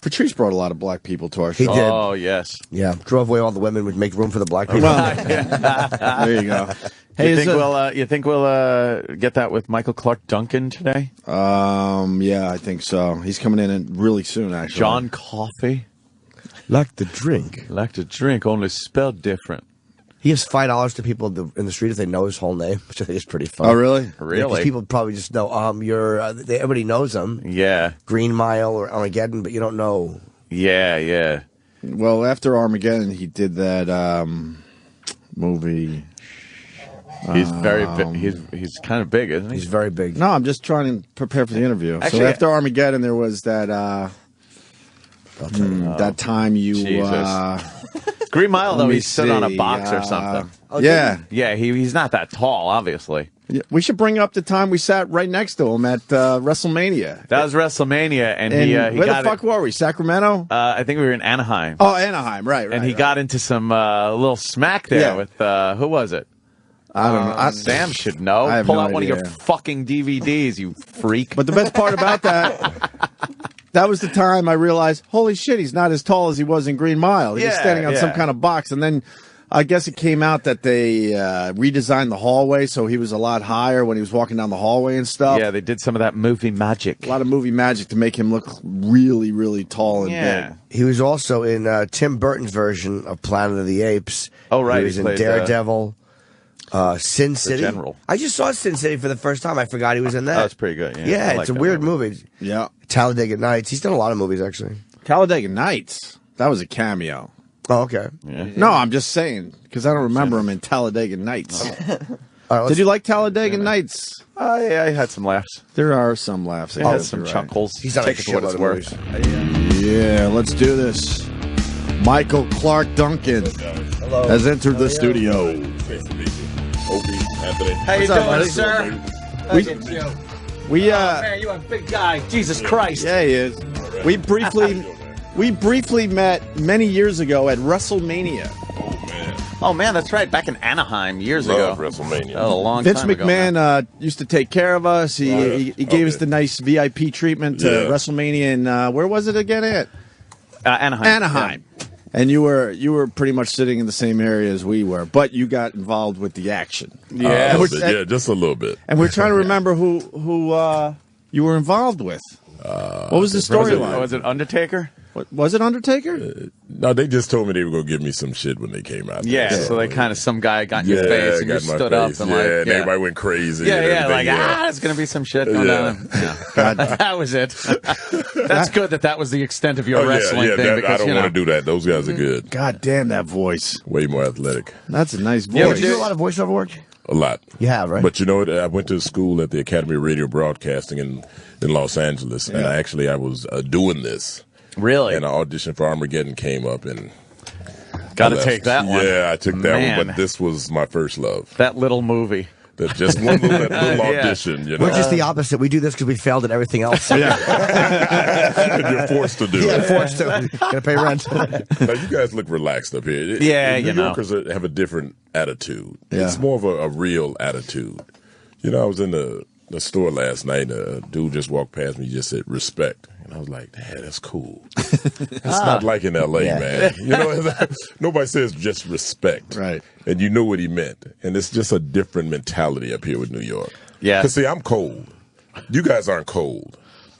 Patrice brought a lot of black people to our show. He did. Oh, yes. Yeah, drove away all the women, would make room for the black people. There you go. Hey, you think we'll get that with Michael Clarke Duncan today? Yeah, I think so. He's coming in really soon, actually. John Coffey? Like the drink. Like to drink, only spelled different. He gives $5 to people in the street if they know his whole name, which I think is pretty fun. Oh, really? Really? Because people probably just know, everybody knows him. Yeah. Green Mile or Armageddon, but you don't know. Yeah. Well, after Armageddon, he did that movie. He's he's kind of big, isn't he? He's very big. No, I'm just trying to prepare for the interview. Actually, so after Armageddon, there was that that time you. Green Mile, though, Let me he stood on a see, box or something. Yeah. Yeah, he's not that tall, obviously. Yeah, we should bring up the time we sat right next to him at WrestleMania. That was WrestleMania, and he where got the fuck were we? Sacramento? I think we were in Anaheim. Oh, Anaheim, right. And he got into some little smack there with, who was it? I don't know. Sam should know. I have Pull no out one of your idea. fucking DVDs, you freak. But the best part about that was the time I realized, holy shit, he's not as tall as he was in Green Mile. He was standing on some kind of box. And then I guess it came out that they redesigned the hallway, so he was a lot higher when he was walking down the hallway and stuff. Yeah, they did some of that movie magic. A lot of movie magic to make him look really, really tall and big. He was also in Tim Burton's version of Planet of the Apes. Oh, right. He was in Daredevil. Sin City. General. I just saw Sin City for the first time. I forgot he was in that. That's pretty good. Yeah, Yeah, I like it's a that weird movie. Yeah. Talladega Nights. He's done a lot of movies, actually. Talladega Nights. That was a cameo. Oh, okay. Yeah. No, I'm just saying, because I don't remember him in Talladega Nights. All right, Did you like Talladega Nights? I had some laughs. There are some laughs. I had some chuckles. He's done Take a it for what it's shitload of worth. movies. Yeah, let's do this. Michael Clarke Duncan has entered the studio. Opie, Anthony. How you doing, sir? We Man, you're a big guy. Jesus Christ. yeah, he is. We briefly met many years ago at WrestleMania. Oh, man, that's right. Back in Anaheim years Love ago. WrestleMania. Oh, a long Vince time ago, man. McMahon used to take care of us. He gave us the nice VIP treatment to Yeah. WrestleMania, and where was it again? At Anaheim. Anaheim. And you were pretty much sitting in the same area as we were, but you got involved with the action. Yeah. Yeah, just a little bit. And we're trying to remember who you were involved with. What was the storyline? Was it Undertaker? Was it Undertaker? No, they just told me they were going to give me some shit when they came out. Yeah, there. so they kind of, some guy got in your face and you got in my stood up face. and and everybody went crazy. and everything, there's going to be some shit going on. Yeah. That was it. That's good that was the extent of your wrestling thing. I Because, don't want to do that. Those guys are good. God damn that voice. Way more athletic. That's a nice Yeah, voice. You do a lot of voiceover work? A lot. You have, right? But you know what? I went to school at the Academy of Radio Broadcasting in Los Angeles, and I was doing this. Really? And an audition for Armageddon came up, and Got I to left. take that one. Yeah, I took that Man. one, but this was my first love. That little movie. That just one little Yeah. audition, you know. We're just the opposite. We do this because we failed at everything else. And you're forced to do it. Forced to. Gotta pay rent. Now, you guys look relaxed up here. Yeah, New you know. Yorkers have a different attitude. Yeah. It's more of a real attitude. You know, I was in the store last night, and a dude just walked past me, just said, respect. And I was like, "Dad, that's cool." It's not like in L.A., man. You know, nobody says just respect. Right. And you know what he meant. And it's just a different mentality up here with New York. Yeah. Because, see, I'm cold. You guys aren't cold.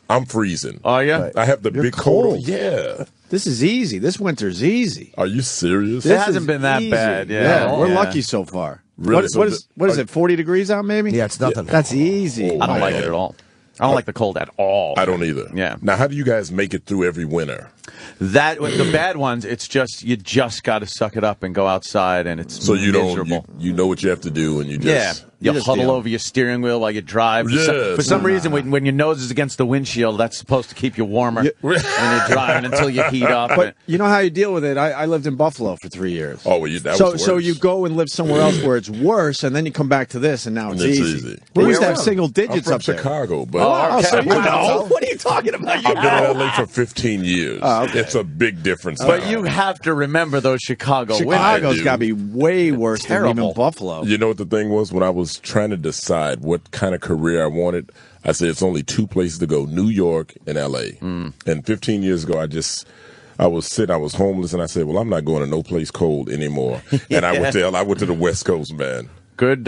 I'm freezing. Oh, yeah? I have the You're big coat on. cold. Yeah. This is easy. This winter's easy. Are you serious? It This hasn't is been that easy. bad. Yeah. We're Yeah. lucky so far. Really? What is it, 40 degrees out maybe? Yeah, it's nothing. That's easy. I don't like it at all. I don't like the cold at all. I don't either. Yeah. Now, how do you guys make it through every winter? The bad ones, it's just you just got to suck it up and go outside, and it's So you miserable. don't, you know what you have to do, and you just You just huddle deal. over your steering wheel while you drive. Yeah. For some reason, when your nose is against the windshield, that's supposed to keep you warmer when you're driving until you heat up. But you know how you deal with it? I lived in Buffalo for 3 years. Oh, well, that was So worse. you go and live somewhere else where it's worse, and then you come back to this, and now it's It's easy. easy. We used to Where have from? single I'm digits from up there. Chicago, but Oh, so you know. What are you talking about? I've been in LA for 15 years. okay. It's a big difference. But now. you have to remember those Chicago winters. Chicago's do. got to be way worse than Terrible. even Buffalo. You know what the thing was? When I was trying to decide what kind of career I wanted, I said, it's only 2 places to go, New York and L.A. And 15 years ago, I was homeless, and I said, well, I'm not going to no place cold anymore. And I went to the West Coast, man. Good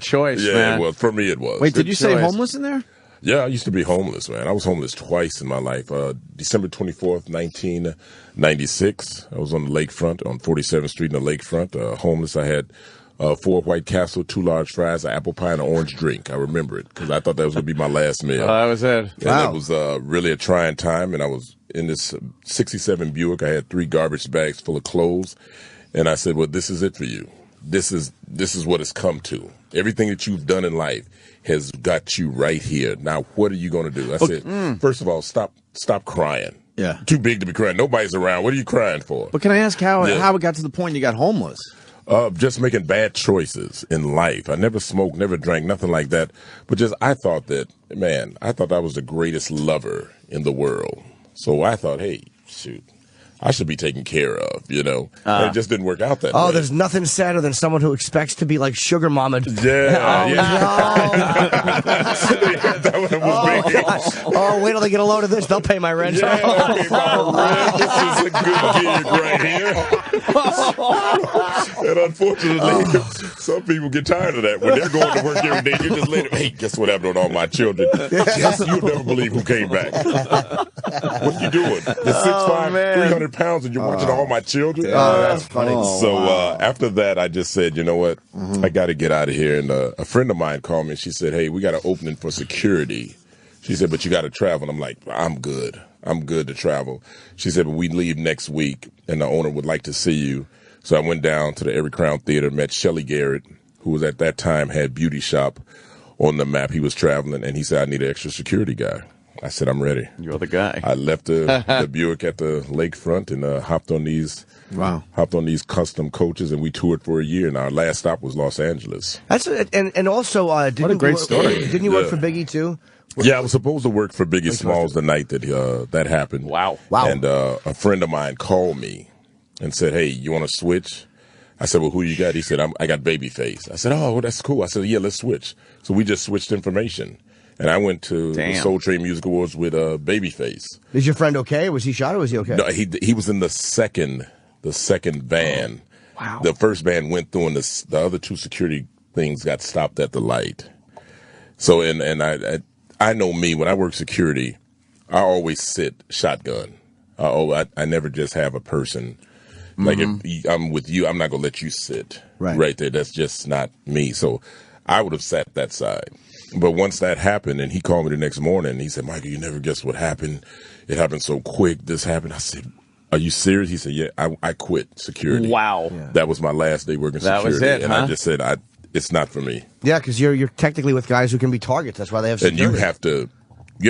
choice, man. Well, for me it was. Wait, did you say homeless in there? Yeah, I used to be homeless, man. I was homeless twice in my life. December 24th, 1996, I was on the lakefront, on 47th Street in the lakefront, homeless. I had 4 White Castle, 2 large fries, an apple pie, and an orange drink. I remember it because I thought that was going to be my last meal. That was it. And it was really a trying time, and I was in this 67 Buick. I had 3 garbage bags full of clothes, and I said, well, this is it for you. This is what it's come to. Everything that you've done in life has got you right here. Now, what are you going to do? I said, first of all, stop crying. Yeah. Too big to be crying. Nobody's around. What are you crying for? But can I ask how it got to the point you got homeless? Just making bad choices in life. I never smoked, never drank, nothing like that. But I thought that I was the greatest lover in the world. So I thought, hey, shoot, I should be taken care of, And it just didn't work out that way. Oh, there's nothing sadder than someone who expects to be like sugar mama. Yeah. That one was big. Oh, wait till they get a load of this. They'll pay my rent. Yeah, okay, my rent. This is a good gig right here. And unfortunately, some people get tired of that. When they're going to work every day, you just let them, hey, guess what happened to all my children? Yes, you'll never believe who came back. What are you doing? You're 6'5", 300 pounds, and you're watching all my children? Oh, that's funny. After that, I just said, you know what? I got to get out of here. And a friend of mine called me, and she said, hey, we got an opening for security. She said, but you got to travel. And I'm like, I'm good. I'm good to travel. She said, but we leave next week, and the owner would like to see you. So I went down to the Every Crown Theater, met Shelly Garrett, who was at that time had Beauty Shop on the map. He was traveling, and he said, I need an extra security guy. I said, I'm ready. You're the guy. I left the Buick at the lakefront and hopped on these custom coaches, and we toured for a year. And our last stop was Los Angeles. And also, what a great story! Didn't you work for Biggie too? Yeah, I was supposed to work for Biggie Smalls the night that happened. Wow! And a friend of mine called me and said, "Hey, you want to switch?" I said, "Well, who you got?" He said, "I got Babyface." I said, "Oh, well, that's cool." I said, "Yeah, let's switch." So we just switched information. And I went to the Soul Train Music Awards with Babyface. Is your friend okay? Was he shot or was he okay? No, he was in the second van. Oh, wow. The first van went through, and the other 2 security things got stopped at the light. So, and I know me, when I work security, I always sit shotgun. I never just have a person. Like, if I'm with you, I'm not going to let you sit right there. That's just not me. So I would have sat that side. But once that happened, and he called me the next morning, and he said, Michael, you never guess what happened. It happened so quick. This happened. I said, are you serious? He said, yeah, I quit security. Wow. Yeah. That was my last day working security. That was it, and I just said, it's not for me. Yeah, because you're technically with guys who can be targets. That's why they have security. And you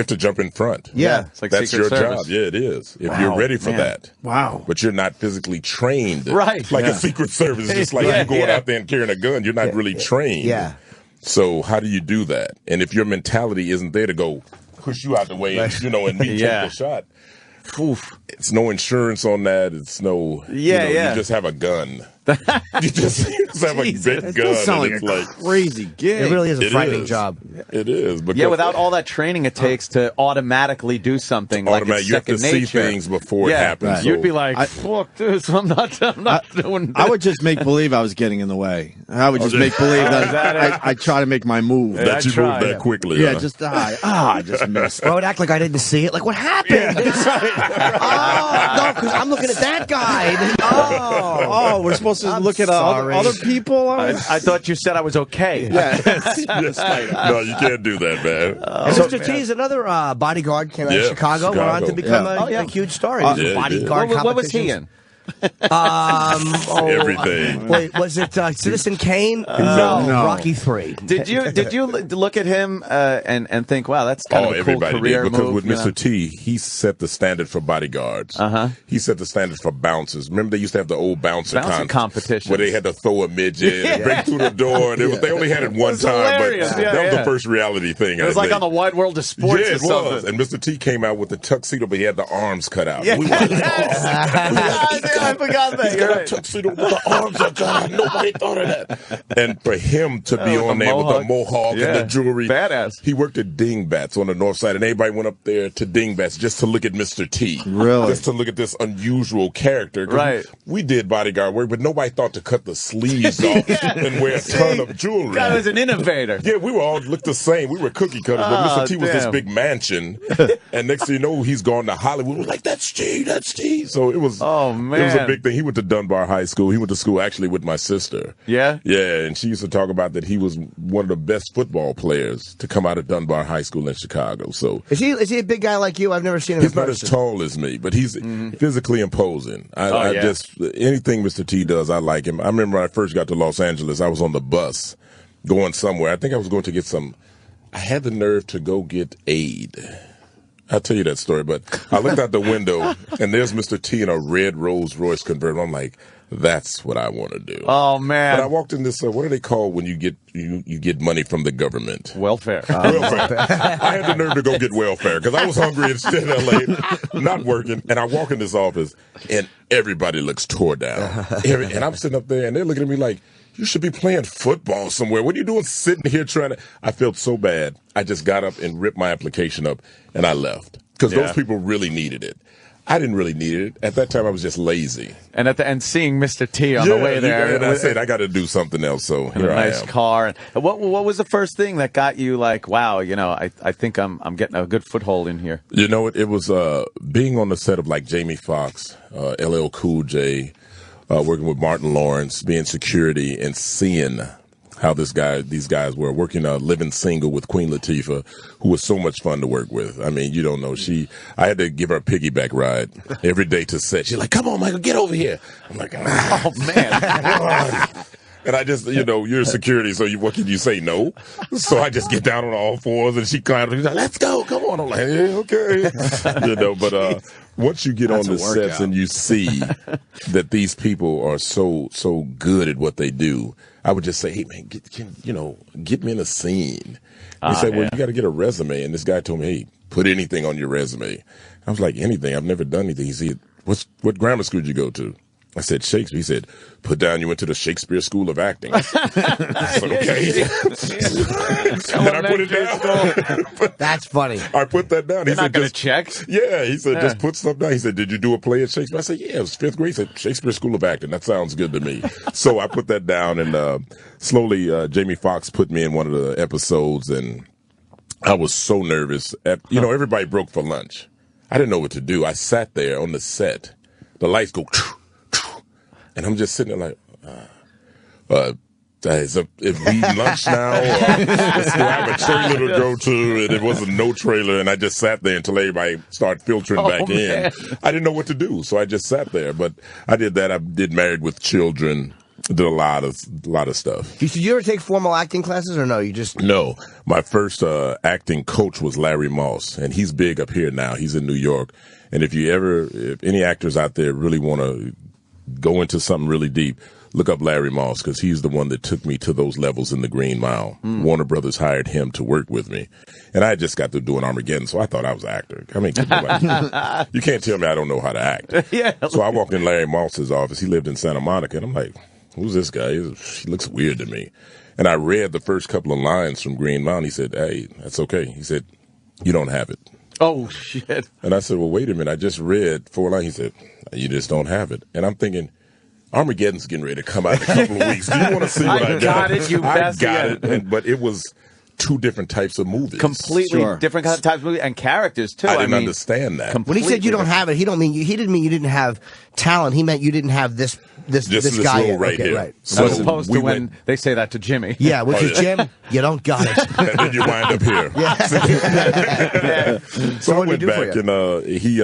have to jump in front. Yeah. It's like that's Secret your Service. job. Yeah, it is. If you're ready for that. Wow. But you're not physically trained. Right. Like a Secret Service. Just like you going out there and carrying a gun. You're not really trained. Yeah. So how do you do that? And if your mentality isn't there to go push you out the way and, and me take the shot, it's no insurance on that. It's no, you just have a gun. you just have a big gun. That sounds and like a crazy gig. It really is a frightening job. It is. Yeah, without all that training it takes to automatically do something like it's you have to second nature. See things before it happens. Right. So You'd be like, fuck this, I'm not doing this. I would just make believe I was getting in the way. I would just make believe that I try to make my move. That you moved that quickly. Yeah, just I just missed. I would act like I didn't see it. Like, what happened? Oh, no, because I'm looking at that guy. Oh, we're supposed to look at other people? I thought you said I was okay. Yeah. No, you can't do that, man. Mr. T is another bodyguard, came out of Chicago, went on to become a huge star. He was a bodyguard What was he in? Everything. Wait, was it Citizen Kane? No. Rocky 3. Did you look at him and think, wow, that's kind of a cool career did, because move? with Mr. T, he set the standard for bodyguards. He set the standard for bouncers. Remember, they used to have the old bouncer competition where they had to throw a midget and break through the door. And they only had it one time, but that was the first reality thing. It was like on the Wide World of Sports. Yeah, or something. was. And Mr. T came out with the tuxedo, but he had the arms cut out. Yeah. I forgot that. He's got a tuxedo with the arms up. God, nobody thought of that. And for him to be on there with the mohawk and the jewelry. Badass. He worked at Dingbats on the north side, and everybody went up there to Dingbats just to look at Mr. T. Really? Just to look at this unusual character. Right. We did bodyguard work, but nobody thought to cut the sleeves off and wear a ton of jewelry. God was an innovator. Yeah, we were all looked the same. We were cookie cutters, but Mr. T was this big mansion, and next thing you know, he's gone to Hollywood. We're like, that's T, that's T. So it was. Oh man, it was a big thing. He went to Dunbar High School. He went to school actually with my sister. Yeah, yeah, and she used to talk about that he was one of the best football players to come out of Dunbar High School in Chicago. So is he a big guy like you? I've never seen him. He's not as tall as me, but he's physically imposing. I just anything Mr. T does, I like him. I remember when I first got to Los Angeles, I was on the bus going somewhere. I think I was going to get some. I had the nerve to go get aid. I'll tell you that story, but I looked out the window, and there's Mr. T in a red Rolls Royce convertible. I'm like, that's what I want to do. Oh, man. But I walked in this, what do they call when you get money from the government? Welfare. Welfare. I had the nerve to go get welfare because I was hungry and staying in LA, not working. And I walk in this office, and everybody looks tore down. And I'm sitting up there, and they're looking at me like, you should be playing football somewhere. What are you doing sitting here trying to... I felt so bad. I just got up and ripped my application up, and I left. Because those people really needed it. I didn't really need it. At that time, I was just lazy. And at the end, seeing Mr. T on the way there. And I said, I got to do something else, so here I am. Nice car. And what was the first thing that got you like, wow, I think I'm getting a good foothold in here? You know, it was being on the set of like Jamie Foxx, LL Cool J, working with Martin Lawrence, being security, and seeing how these guys were working living single with Queen Latifah, who was so much fun to work with. I mean, you don't know. I had to give her a piggyback ride every day to set. She's like, come on, Michael, get over here. I'm like, oh, man. And I just, you're security, so what can you say? No. So I just get down on all fours, and she climbs. She's like, let's go, come on. I'm like, yeah, okay. But once you get on the sets and you see that these people are so good at what they do, I would just say, hey, man, get me in a scene. He said, well, you got to get a resume. And this guy told me, hey, put anything on your resume. I was like, anything? I've never done anything. He said, what grammar school did you go to? I said, Shakespeare. He said, put down you went to the Shakespeare School of Acting. I said, okay. And then I put it down. That's funny. I put that down. They're not going to check? Yeah. He said, just put stuff down. He said, did you do a play at Shakespeare? I said, yeah, it was 5th grade. He said, Shakespeare School of Acting. That sounds good to me. So I put that down, and slowly Jamie Foxx put me in one of the episodes, and I was so nervous. Everybody broke for lunch. I didn't know what to do. I sat there on the set. The lights go... And I'm just sitting there like, is it eating lunch now? Or I have a trailer to go to, and it wasn't no trailer, and I just sat there until everybody started filtering back in. I didn't know what to do, so I just sat there. But I did that. I did Married with Children. Did a lot of stuff. Did you ever take formal acting classes, or no? No. My first acting coach was Larry Moss, and he's big up here now. He's in New York. And if any actors out there really want to go into something really deep, look up Larry Moss, because he's the one that took me to those levels in the Green Mile. Warner Brothers hired him to work with me. And I just got to doing Armageddon, so I thought I was an actor. I mean, you can't tell me I don't know how to act. Yeah. So I walked in Larry Moss's office. He lived in Santa Monica, and I'm like, who's this guy? He looks weird to me. And I read the first couple of lines from Green Mile, and he said, hey, that's okay. He said, you don't have it. Oh, shit. And I said, well, wait a minute. I just read 4 lines. He said, you just don't have it. And I'm thinking, Armageddon's getting ready to come out in a couple of weeks. Do you want to see what I got? I got it. But it was 2 different types of movies. Completely different types of movies and characters, too. I didn't understand that. When he said you don't have it, he didn't mean you didn't have talent. He meant you didn't have this guy role right here. Right. So as opposed to when they say that to Jimmy. Yeah, which is Jim, you don't got it. And then you wind up here. Yeah. So I went back, and he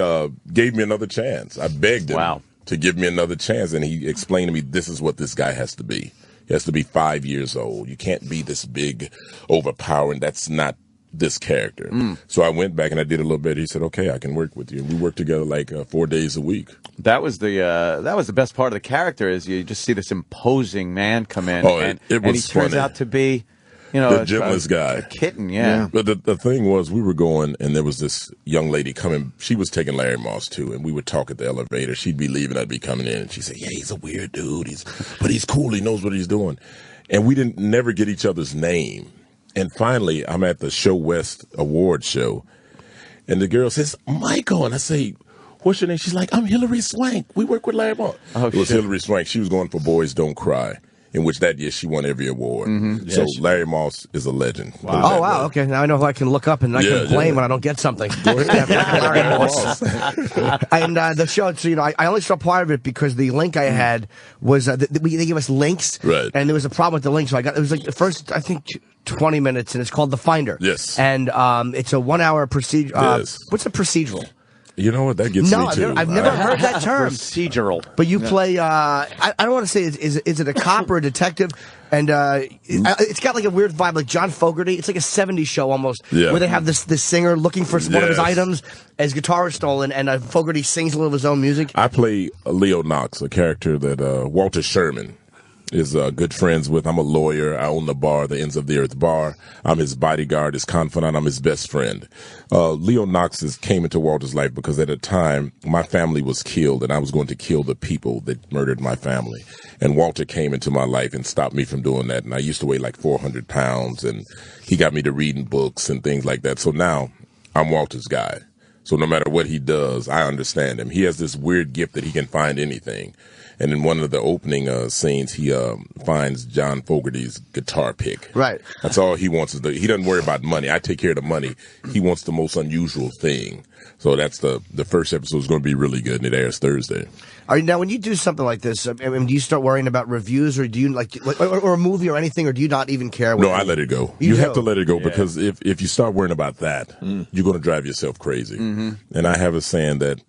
gave me another chance. I begged him to give me another chance, and he explained to me, this is what this guy has to be. He has to be 5 years old. You can't be this big, overpowering. That's not this character. So I went back and I did a little bit. He said, okay, I can work with you. And we worked together like 4 days a week. That was the best part of the character, is you just see this imposing man come in, and he turns out to be the gentlest guy. A kitten, yeah. But the thing was, we were going, and there was this young lady coming. She was taking Larry Moss, too, and we would talk at the elevator. She'd be leaving, I'd be coming in, and she'd say, yeah, he's a weird dude, but he's cool, he knows what he's doing. And we didn't never get each other's name. And finally, I'm at the Show West award show, and the girl says, Michael, and I say, what's your name? She's like, I'm Hillary Swank. We work with Larry Moss. It was Hillary Swank. She was going for Boys Don't Cry, in which that year she won every award. Mm-hmm. So Larry Moss is a legend. Wow. Oh, wow. Okay. Now I know who I can look up and I can blame when I don't get something. Larry Moss. And the show, so, I only saw part of it because the link I had was, they gave us links. Right. And there was a problem with the link. So it was like the first, I think, 20 minutes, and it's called The Finder. Yes. And it's a 1 hour procedure. Yes. What's a procedural? You know what? That gets me too. I've never heard that term. Procedural. But you play, I don't want to say, is it a cop or a detective? And it's got like a weird vibe, like John Fogerty. It's like a 70s show almost, where they have this singer looking for one of his items. His guitar is stolen, and Fogerty sings a little of his own music. I play Leo Knox, a character that Walter Sherman is good friends with. I'm a lawyer. I own the bar, the Ends of the Earth Bar. I'm his bodyguard, his confidant. I'm his best friend. Leo Knox came into Walter's life because at a time my family was killed, and I was going to kill the people that murdered my family. And Walter came into my life and stopped me from doing that. And I used to weigh like 400 pounds, and he got me to reading books and things like that. So now I'm Walter's guy. So no matter what he does, I understand him. He has this weird gift that he can find anything. And in one of the opening scenes, he finds John Fogerty's guitar pick. Right. That's all he wants. He doesn't worry about money. I take care of the money. He wants the most unusual thing. So that's the first episode is going to be really good, and it airs Thursday. Now, when you do something like this, do you start worrying about reviews, or do you or a movie or anything, or do you not even care? No, I let it go. You have to let it go because if you start worrying about that, you're going to drive yourself crazy. Mm-hmm. And I have a saying that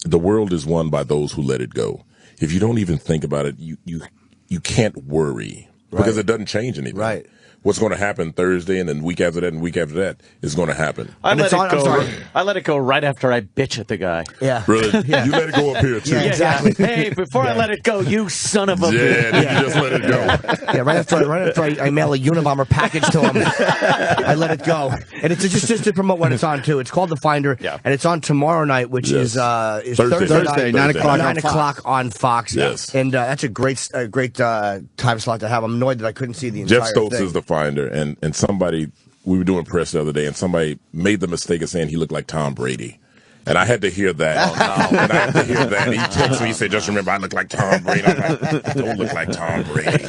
the world is won by those who let it go. If you don't even think about it, you can't worry because it doesn't change anything. Right. What's going to happen Thursday and then week after that and week after that is going to happen. I let it go right after I bitch at the guy. Yeah. Really? Yeah. You let it go up here, too. Yeah, exactly. Hey, before I let it go, you son of a bitch. Yeah, you just let it go. Yeah, right after I mail a Unabomber package to him, I let it go. And it's just to promote what it's on, too. It's called The Finder, and it's on tomorrow night, which is Thursday, 9 o'clock on Fox. Yes. And that's a great time slot to have. I'm annoyed that I couldn't see the entire Jeff Stoltz thing. is the Finder, and somebody, we were doing press the other day, and somebody made the mistake of saying he looked like Tom Brady. And I had to hear that. Oh, no. And I had to hear that. And he texted me, he said, just remember, I look like Tom Brady. I'm like, don't look like Tom Brady.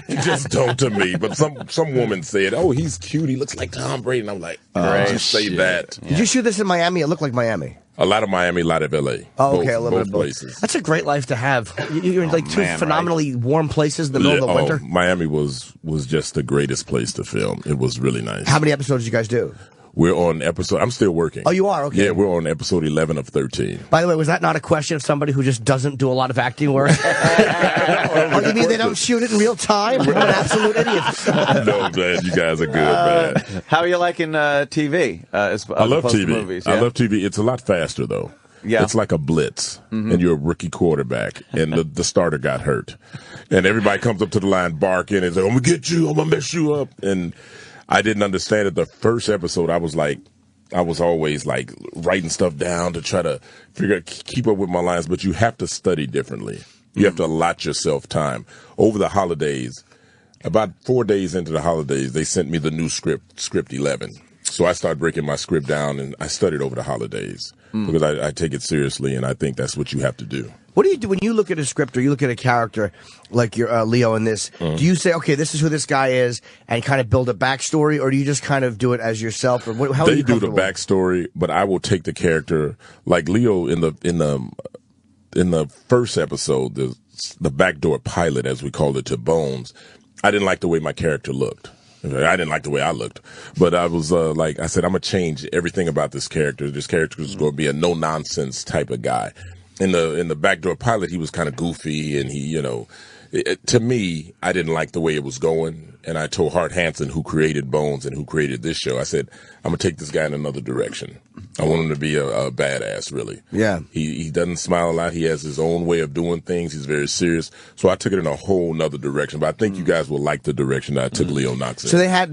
You just don't to me. But some woman said, oh, he's cute. He looks like Tom Brady. And I'm like, just say that. Yeah. Did you shoot this in Miami? It looked like Miami. A lot of Miami, a lot of L.A. Oh, okay, a little both bit places. That's a great life to have. You're in like two phenomenally warm places in the middle of the winter. Miami was just the greatest place to film. It was really nice. How many episodes did you guys do? We're on episode. I'm still working. Oh, you are? Okay. Yeah, we're on episode 11 of 13. By the way, was that not a question of somebody who just doesn't do a lot of acting work? Oh, you mean they don't shoot it in real time? We're an absolute idiot. No, man, you guys are good, man. How are you liking TV? I love TV. Movies, yeah? I love TV. It's a lot faster, though. Yeah. It's like a blitz, and you're a rookie quarterback, and the starter got hurt. And everybody comes up to the line barking and says, I'm going to get you, I'm going to mess you up. And I didn't understand it. The first episode, I was always like writing stuff down to try to keep up with my lines, but you have to study differently. You have to allot yourself time. Over the holidays, about 4 days into the holidays, they sent me the new script 11. So I started breaking my script down, and I studied over the holidays because I take it seriously, and I think that's what you have to do. What do you do when you look at a script or you look at a character like your Leo in this? Do you say, okay, this is who this guy is, and kind of build a backstory, or do you just kind of do it as yourself? Or how they do the backstory, but I will take the character like Leo in the first episode, the backdoor pilot, as we called it, to Bones. I didn't like the way my character looked. I didn't like the way I looked, but I was I said, I'm gonna change everything about this character. This character is going to be a no nonsense type of guy. In the backdoor pilot, he was kind of goofy, and he, to me, I didn't like the way it was going. And I told Hart Hanson, who created Bones and who created this show, I said, I'm going to take this guy in another direction. I want him to be a badass, really. Yeah. He doesn't smile a lot. He has his own way of doing things. He's very serious. So I took it in a whole nother direction. But I think you guys will like the direction that I took Leo Knox in. So had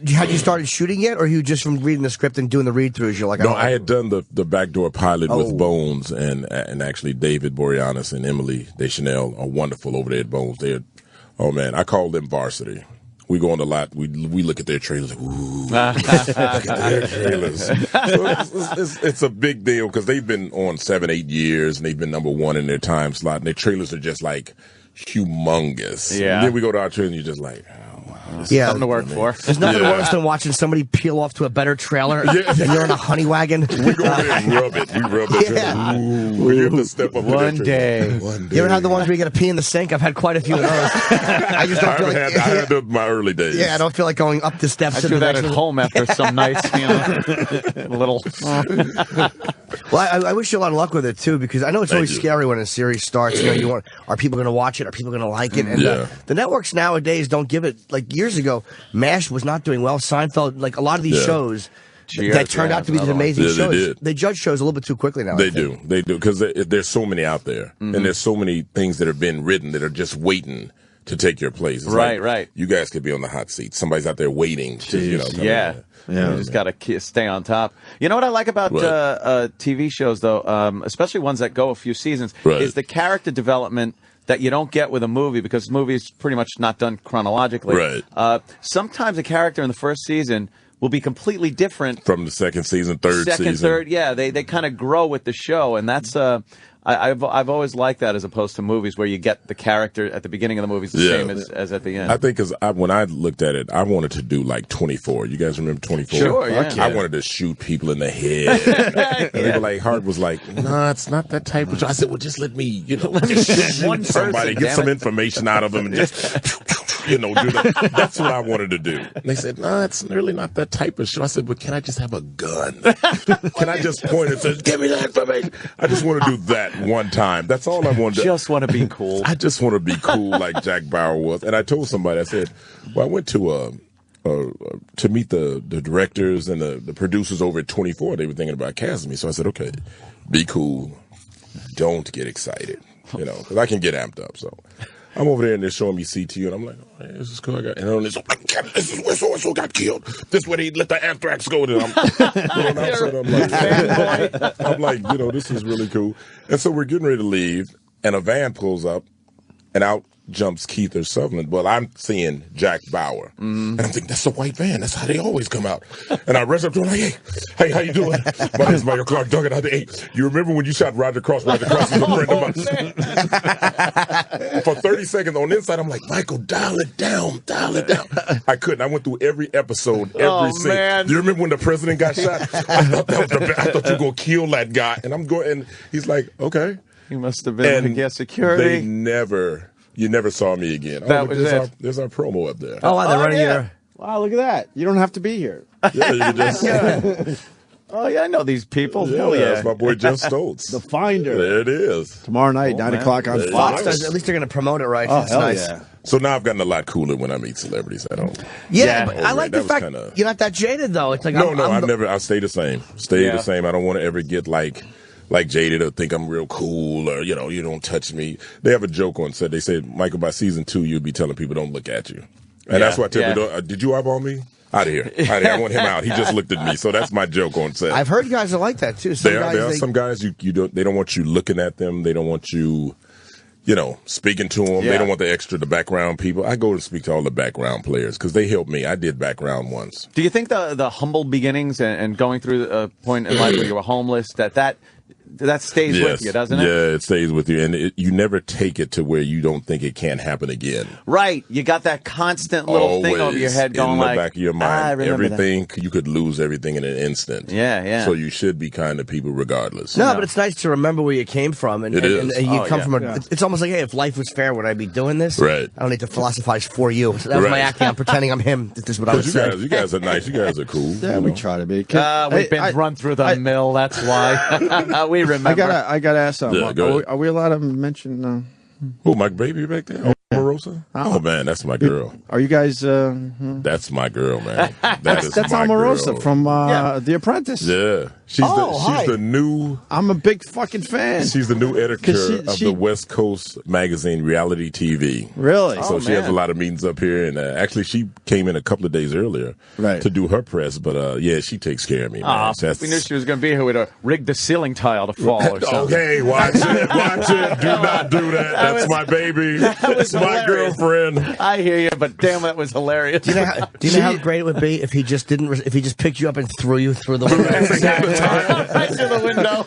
you started shooting yet, or you just from reading the script and doing the read-throughs, you're like, no, I had done the backdoor pilot with Bones, and actually David Boreanaz and Emily Deschanel are wonderful over there at Bones. Oh man, I call them varsity. We go on a lot. We look at their trailers. Like, ooh, look at their trailers. So it's a big deal because they've been on 7-8 years and they've been #1 in their time slot. And their trailers are just like humongous. Yeah. And then we go to our trailer and you're just like, oh wow. Something to work for. There's nothing worse than watching somebody peel off to a better trailer and you're in a honey wagon. We go over there and rub it. We rub it. Yeah. We have to step up. One day. You ever have the ones where you got to pee in the sink? I've had quite a few of those. I just don't feel like... I had those in my early days. Yeah, I don't feel like going up the steps. I do that at home after some nice, little... Well, I wish you a lot of luck with it, too, because I know it's always scary when a series starts. Are people going to watch it? Are people going to like it? And the networks nowadays don't give it... Like, years ago, MASH was not doing well. Seinfeld, like a lot of these shows... that turned out to be these amazing shows. They judge shows a little bit too quickly now. They do, because there's so many out there, and there's so many things that have been written that are just waiting to take your place. It's right. You guys could be on the hot seat. Somebody's out there waiting to, You just got to stay on top. You know what I like about TV shows, though, especially ones that go a few seasons, is the character development that you don't get with a movie, because the movie is pretty much not done chronologically. Right. Sometimes a character in the first season will be completely different from the second season, third season. They kind of grow with the show, and that's I've always liked that, as opposed to movies where you get the character at the beginning of the movie the same as at the end. I think when I looked at it, I wanted to do like 24. You guys remember 24? Sure, yeah. I wanted to shoot people in the head. And they were like, Hart was like, "No, it's not that type of show." I said, "Well, just let me, let me shoot one somebody, get some information out of them, and just." Do that. That's what I wanted to do. And they said, "No, it's really not that type of show." I said, "But can I just have a gun? Can I just point and say, give me that information?" I just want to do that one time. That's all I want to do. Just want to be cool. I just want to be cool like Jack Bauer was. And I told somebody, I said, well, I went to meet the directors and the producers over at 24. They were thinking about casting me. So I said, okay, be cool. Don't get excited, because I can get amped up. So I'm over there and they're showing me CTU, and I'm like, oh, man, this is cool. And on this, this is where so-and-so got killed. This is where they let the anthrax go. And I'm like, this is really cool. And so we're getting ready to leave, and a van pulls up, and out jumps Keith or Sutherland. Well, I'm seeing Jack Bauer. And I'm thinking, that's a white van. That's how they always come out. And I rush up to him like, hey, how you doing? My name's Michael Clarke, Duncan. Hey, you remember when you shot Roger Cross? Roger Cross is a friend of mine. For 30 seconds on the inside, I'm like, Michael, dial it down. I couldn't. I went through every episode, every scene. Man. Do you remember when the president got shot? I thought that was the best. I thought you were going to kill that guy. And I'm going, and he's like, okay. He must have been to get security. You never saw me again. There's our promo up there. Oh, wow, they're running here. Wow, look at that. You don't have to be here. Yeah, you just... Oh, yeah, I know these people. Yeah, that's my boy Jeff Stoltz. The Finder. There it is. Tomorrow night, 9 o'clock on Fox. At least they're going to promote it right. Oh, it's hell nice. yeah. So now I've gotten a lot cooler when I meet celebrities. I don't. Yeah, but I like the fact you're not that jaded, though. It's like I'll stay the same. The same. I don't want to ever get like jaded or think I'm real cool or, you don't touch me. They have a joke on set. They said, Michael, by season 2, you'll be telling people don't look at you. And that's why I tell people, did you eyeball me? Out of here. I want him out. He just looked at me. So that's my joke on set. I've heard guys are like that, too. There are some guys they don't want you looking at them. They don't want you, speaking to them. Yeah. They don't want the background people. I go to speak to all the background players because they help me. I did background once. Do you think the humble beginnings and going through a point in life where you were homeless, that stays with you, doesn't it? Yeah, it stays with you. And you never take it to where you don't think it can't happen again. Right. You got that constant little thing over your head going in the back of your mind. Everything, you could lose everything in an instant. Yeah. So you should be kind to people regardless. No, but it's nice to remember where you came from. And you come from it's almost like, hey, if life was fair, would I be doing this? Right. I don't need to philosophize for you. So that was my acting. I'm pretending I'm him. This is what I would say. You guys are nice. You guys are cool. Yeah, we try to be. We've been run through the mill. That's why. We remember. I got to ask something. Yeah, go ahead. Are we allowed to mention... Oh, my baby back there? Omarosa? Oh man, that's my girl. Are you guys? That's my girl, man. That's Omarosa girl. from The Apprentice. Yeah, she's the new. I'm a big fucking fan. She's the new editor of the West Coast magazine Reality TV. Really? So she has a lot of meetings up here, and actually she came in a couple of days earlier to do her press. But yeah, she takes care of me. Man. We knew she was going to be here. We'd have rigged the ceiling tile to fall or something. Okay, watch it. Do not do that. That's my baby. That's my girlfriend. I hear you, but damn, that was hilarious. Do you know how great it would be if he just picked you up and threw you through the window? Right through the window.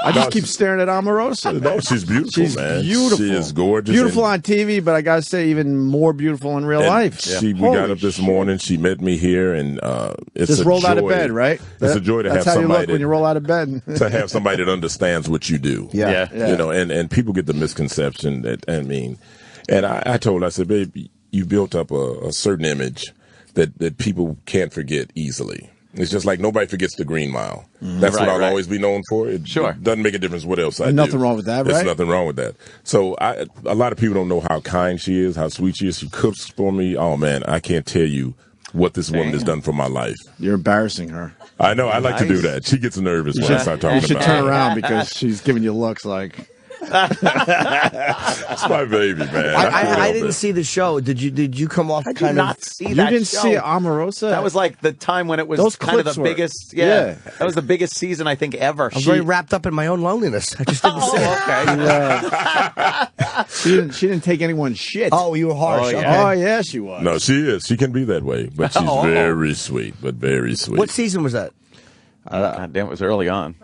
I just keep staring at Omarosa. No, she's beautiful, she's man. Beautiful. She is gorgeous. Beautiful on TV, but I got to say, even more beautiful in real life. We got up this morning. She met me here, and it's just a rolled joy. out of bed, right? It's a joy to have somebody. That's how you look when you roll out of bed. To have somebody that understands what you do. Yeah. You know, and people get the misconception that, I told her, I said, babe, you built up a certain image that people can't forget easily. It's just like nobody forgets the Green Mile. That's what I'll always be known for. It doesn't make a difference what else I do. Nothing wrong with that, right? There's nothing wrong with that. So a lot of people don't know how kind she is, how sweet she is. She cooks for me. Oh, man, I can't tell you what this woman has done for my life. You're embarrassing her. I know. I like to do that. She gets nervous when I start talking about it. You should turn around because she's giving you looks like... It's my baby, man. I didn't see the show. Did you come off? I did not see that. You didn't see Omarosa? That was like the time when it was Those kind of the clips biggest. Yeah, that was the biggest season I think ever. I'm very wrapped up in my own loneliness. I just didn't see it. She didn't take anyone's shit. Oh, you were harsh. Oh yeah, she was. No, she is. She can be that way, but she's very sweet. But very sweet. What season was that? God damn, it was early on.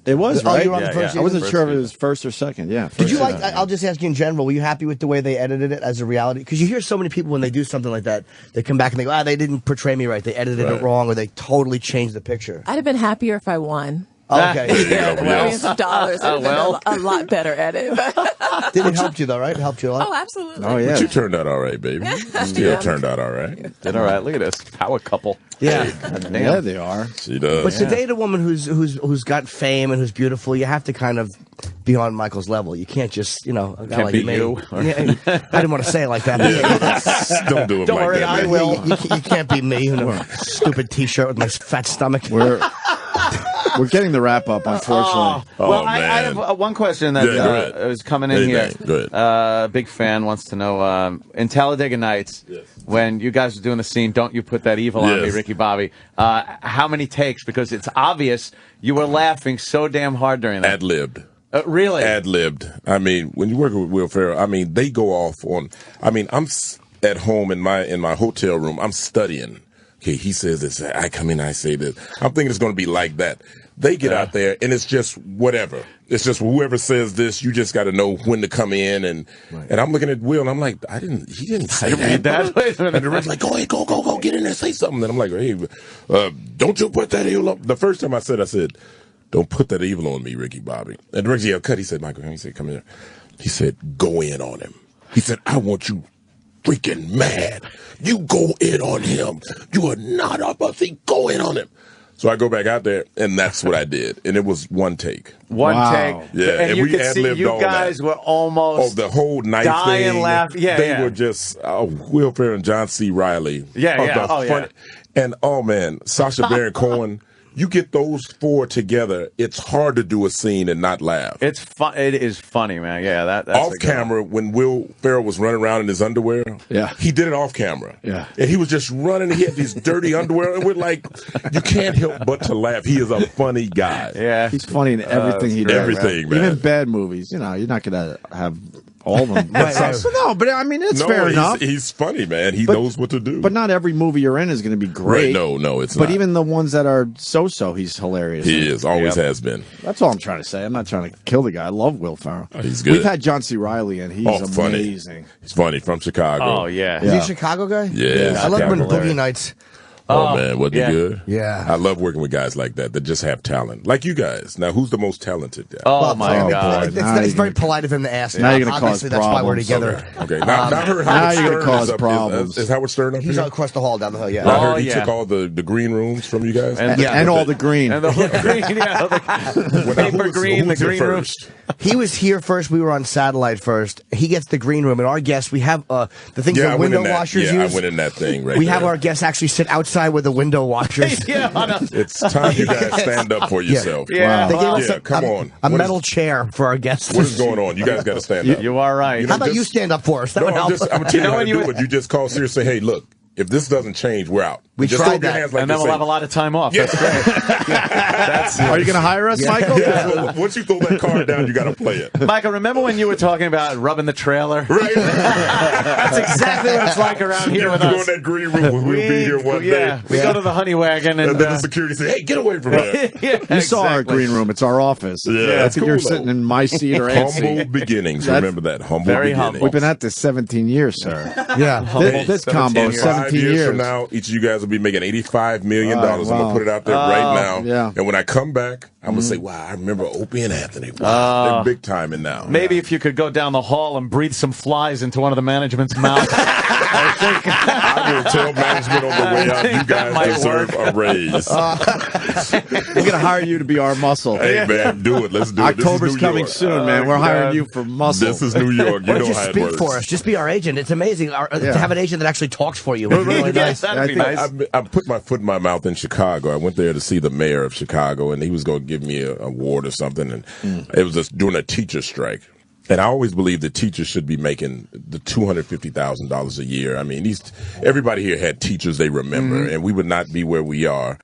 It was, right? You were on the first season? I wasn't sure if it was first or second. Yeah. Did you like? I'll just ask you in general. Were you happy with the way they edited it as a reality? Because you hear so many people when they do something like that, they come back and they go, they didn't portray me right. They edited it wrong, or they totally changed the picture. I'd have been happier if I won. Okay. Millions of dollars. It would have been a lot better at it. Did it help you though, right? It helped you a lot. Oh, absolutely. Oh yeah. But you turned out all right, baby. You still turned out all right. Did all right. Look at this power couple. Yeah. Yeah, they are. She does. But to date a woman who's got fame and who's beautiful, you have to kind of be on Michael's level. You can't just, a guy Can't like be me. you. Yeah, I didn't want to say it like that. Don't do it Don't like worry, that. I man. will. You can't be me in a stupid T-shirt with my fat stomach. We're getting the wrap up, unfortunately. Well, I have one question that was coming in here. Go ahead. Big fan wants to know, in Talladega Nights, when you guys were doing the scene, don't you put that evil on me, Ricky Bobby, how many takes? Because it's obvious you were laughing so damn hard during that. Ad-libbed. Really? Ad-libbed. I mean, when you work with Will Ferrell, I mean, they go off on, I'm at home in my hotel room, I'm studying. Okay, he says this, I come in, I say this. I'm thinking it's going to be like that. They get out there, and it's just whatever. It's just whoever says this, you just got to know when to come in. And I'm looking at Will, and I'm like, he didn't say that. And the rest like, go ahead, go, get in there, say something. And I'm like, hey, don't you put that evil up. The first time I said, don't put that evil on me, Ricky Bobby. And Ricky cut, he said, Michael, he said, come here. He said, go in on him. He said, I want you freaking mad. You go in on him. You are not a pussy. Go in on him. So I go back out there, and that's what I did. And it was one take. One take. Yeah, and you could see you guys were almost the whole night dying thing. Laughing. Yeah, they were just Will Ferrell and John C. Reilly. Yeah. And man, Sacha Baron Cohen. You get those four together, it's hard to do a scene and not laugh. It's fun. It is funny, man. Yeah, that's off camera when Will Ferrell was running around in his underwear. Yeah, he did it off camera. Yeah, and he was just running. He had these dirty underwear, and we're like, you can't help but to laugh. He is a funny guy. Yeah, he's funny in everything he does. Everything, man. Even bad movies. You're not gonna have all of them. No, but I mean, it's fair enough. He's funny, man. He knows what to do. But not every movie you're in is going to be great. Right. No, it's not. But even the ones that are so-so, he's hilarious. He is. Always has been. That's all I'm trying to say. I'm not trying to kill the guy. I love Will Ferrell. He's good. We've had John C. Reilly, and he's amazing. He's funny from Chicago. Oh, yeah. Is he a Chicago guy? Yeah. I love him in Boogie Nights. Oh, man, wasn't it good? Yeah. I love working with guys like that just have talent. Like you guys. Now, who's the most talented guy? Oh, my God. It's very polite of him to ask. Now you're going to cause Obviously, that's why we're problems. together. Okay. Now I heard now Howard you're Stern gonna cause is up- problems. Is Howard Stern up He's here? across the hall down the hill, yeah. I heard he yeah. took all the green rooms from you guys. And all the green. And the green, yeah, the paper green, the green room. He was here first. We were on satellite first. He gets the green room, and our guests, we have the things Yeah, I that went window in that. washers Yeah, use. I went in that thing right We there. have our guests actually sit outside with the window washers. It's time you guys stand up for yourself. Yeah. They gave us Yeah, come on. a What metal is- chair for our guests. What is going on? You guys got to stand up. You are right. How about just- you stand up for us? That No, would help. I'm telling you how when to you- do it. You just call Sirius and say, hey, look, if this doesn't change, we're out. We just tried throw your that. hands like And then this, we'll say, have a lot of time off. That's great. Are you going to hire us, Michael? Yeah, well, once you throw that card down, you got to play it. Michael, remember when you were talking about rubbing the trailer? Right? That's exactly what it's like around here with You go us. in that green room. We'll be here one day. We go to the honey wagon And and then the security say, hey, get away from there. You saw our green room. It's our office. Yeah, I it's think you're cool, sitting though. in my seat or Ant's Humble seat. beginnings. That's Remember that. Humble very beginnings. humble. We've been at this 17 years, sir. Yeah. This combo is 5 17 years years. from now, each of you guys will be making $85 million. Wow. I'm going to put it out there right now. yeah. And when I come back, I'm going to say, wow, I remember Opie and Anthony. Wow, they're big time in now. maybe if you could go down the hall and breathe some flies into one of the management's mouths. I will tell management on the way out, you That might guys deserve a raise. We're going to hire you to be our muscle. Hey, man, do it. Let's do it. October's this is New coming York. soon, man. We're hiring you for muscle. This is New York. You Why know don't you how it speak works. for us? Just be our agent. It's amazing to have an agent that actually talks for you. It's really nice. That'd be nice. I put my foot in my mouth in Chicago. I went there to see the mayor of Chicago, and he was going to give me an award or something. And it was just during a teacher strike. And I always believe that teachers should be making the $250,000 a year. I mean, everybody here had teachers they remember, and we would not be where we are.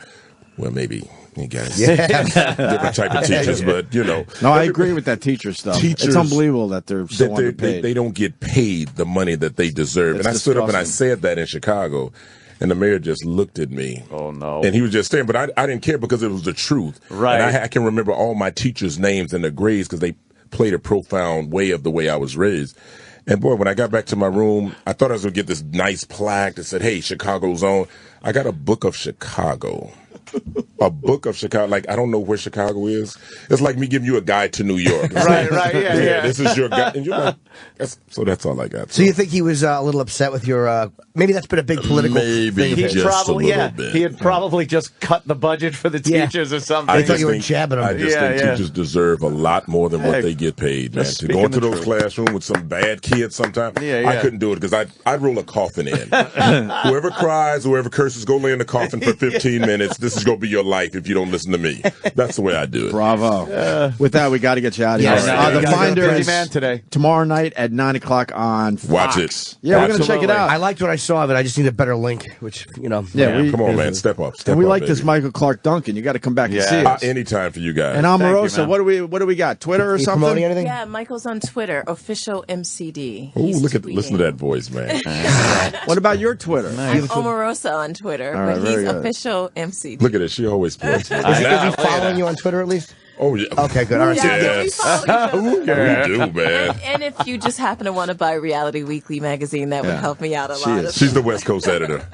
Well, maybe you guys, different type of teachers, but you know. No, I agree with that teacher stuff. Teachers- It's unbelievable that they're so underpaid. They don't get paid the money that they deserve. It's and I stood up and I disgusting. said that in Chicago, and the mayor just looked at me. Oh, no. And he was just saying, but I didn't care because it was the truth. Right. And I can remember all my teachers' names and their grades because they played a profound way of the way I was raised. And boy, when I got back to my room, I thought I was going to get this nice plaque that said, hey, Chicago's on. I got a book of Chicago. A book of Chicago. Like, I don't know where Chicago is. It's like me giving you a guide to New York. Right, yeah. This is your guide. And you're like, that's all I got. So you think he was a little upset with your? Maybe that's been a big political Maybe. thing. of his. Just a little bit. He had probably just cut the budget for the Yeah. teachers or something. I thought just you were think- jabbing 'em. I just think Yeah. teachers deserve a lot more than what Hey, they get paid, man. just To go speaking into the those truth. classrooms with some bad kids sometimes, Yeah. I couldn't do it because I'd roll a coffin in. Whoever cries, whoever curses, go lay in the coffin for 15 minutes. This is going to be your life if you don't listen to me. That's the way I do it. Bravo. With that, we got to get you out of Yeah, here. right. The You gotta Finder Pretty is man today. tomorrow night at 9 o'clock on Fox. Watch it. Yeah, we're going to check it Absolutely. out. I liked what I saw of it. I just need a better link, which Yeah, we- Come on, man. Step up. Step and we up, like this baby. Michael Clarke Duncan. You got to come back and Yeah. see us. Anytime for you guys. And Thank you, Omarosa, man. what do we got? Twitter or you promoting something? anything. Yeah, Michael's on Twitter, official MCD. Ooh, He's listen tweeting. to that voice, man. What about your Twitter? I'm Omarosa on Twitter, All right, but very he's good. official MCD. Look at it. She always plays. Is he following you on Twitter at least? Oh, yeah. Okay, good. All right. Yeah, we Yes. follow each other. We do, man. And if you just happen to want to buy Reality Weekly magazine, that would Yeah. help me out a She lot. is. as She's the West Coast editor.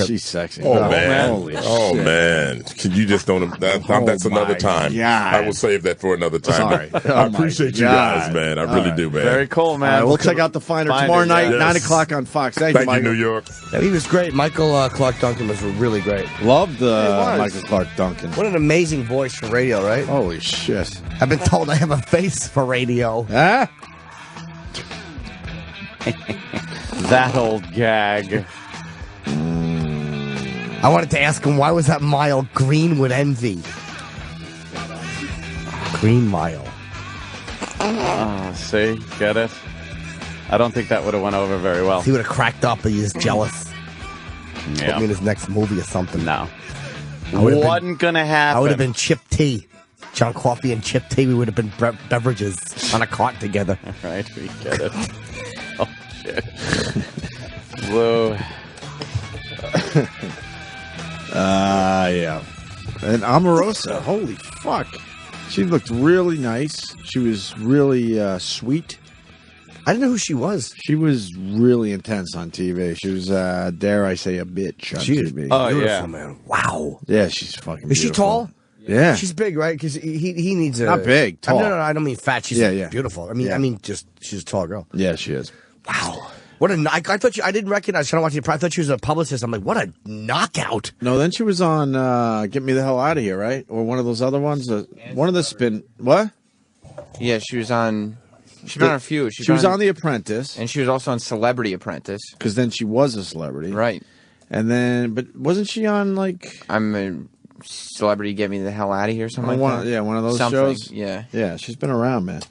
She's sexy. Oh, man. Holy Oh, shit. man. Can you just don't. That's another my time. God. I will save that for another time. Sorry. But Oh, I my appreciate you God. guys, man. I All really right. do, man. Very cool, man. All right, we'll check out the Finder Finder, tomorrow night, yes. 9 o'clock on Fox. Thank you, Thank you, Michael. New York. Yeah, he was great. Michael Clarke Duncan was really great. Love the was. Michael Clarke Duncan. What an amazing voice for radio, right? Holy shit. I've been told I have a face for radio. Huh? That old gag. I wanted to ask him, why was that mile green with envy? Green Mile. See? Get it? I don't think that would have went over very well. He would have cracked up, but he was jealous. Put me in his next movie or something. No. would've been- Wasn't going to happen. I would have been Chip Tea. John Coffey and Chip Tea. We would have been beverages on a cart together. Right, we get it. Oh, shit. Whoa. Yeah. And Omarosa, holy fuck. She looked really nice. She was really sweet. I didn't know who she was. She was really intense on TV. She was, dare I say, a bitch on TV. Oh, Beautiful, man. Wow. Yeah, she's fucking Is she beautiful. tall? Yeah. She's big, right? Because he needs a... Not big, tall. No, I don't mean fat. She's beautiful. I mean, just she's a tall girl. Yeah, she is. Wow. What a... I thought I didn't recognize her. I thought she was a publicist. I'm like, what a knockout. No, then she was on Get Me the Hell Out of Here, right? Or one of those other ones. One of the spin... What? Yeah, she was on... She's been on a few. She was on The Apprentice. And she was also on Celebrity Apprentice. Because then she was a celebrity. Right. And then... But wasn't she on, like... I'm a Celebrity Get Me the Hell Out of Here or something like that? Yeah, one of those something, shows. Yeah. Yeah, she's been around, man.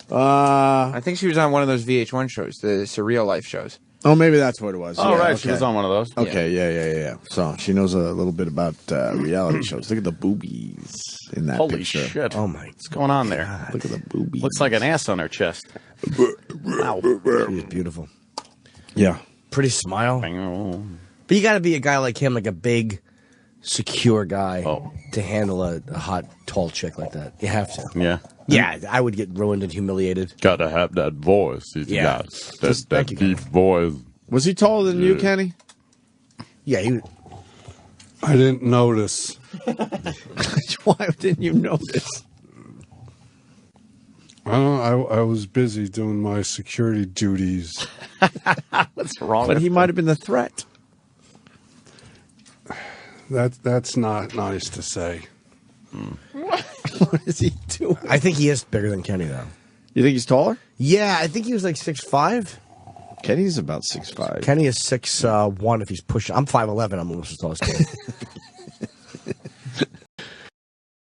I think she was on one of those VH1 shows, the Surreal Life shows. Oh, maybe that's what it was. Oh, yeah, right. okay. She was on one of those. Okay, yeah. So she knows a little bit about reality shows. Look at the boobies in that Holy picture. shit. Oh, my What's going on there? Look at the boobies. Looks like an ass on her chest. Wow. She's beautiful. Yeah. Pretty smile. Oh. But you got to be a guy like him, like a big, secure guy to handle a hot, tall chick like that. You have to. Yeah. Yeah, I would get ruined and humiliated. Gotta have that voice. He's got that thank you, deep voice. Was he taller than you, Kenny? Yeah, I didn't notice. Why didn't you notice? I was busy doing my security duties. What's wrong But with he might have been the threat. That's not nice to say. What is he doing? I think he is bigger than Kenny, though. You think he's taller? Yeah, I think he was like 6'5". Kenny's about 6'5". Kenny is 6'1" if he's pushing. I'm 5'11". I'm almost as tall as Kenny.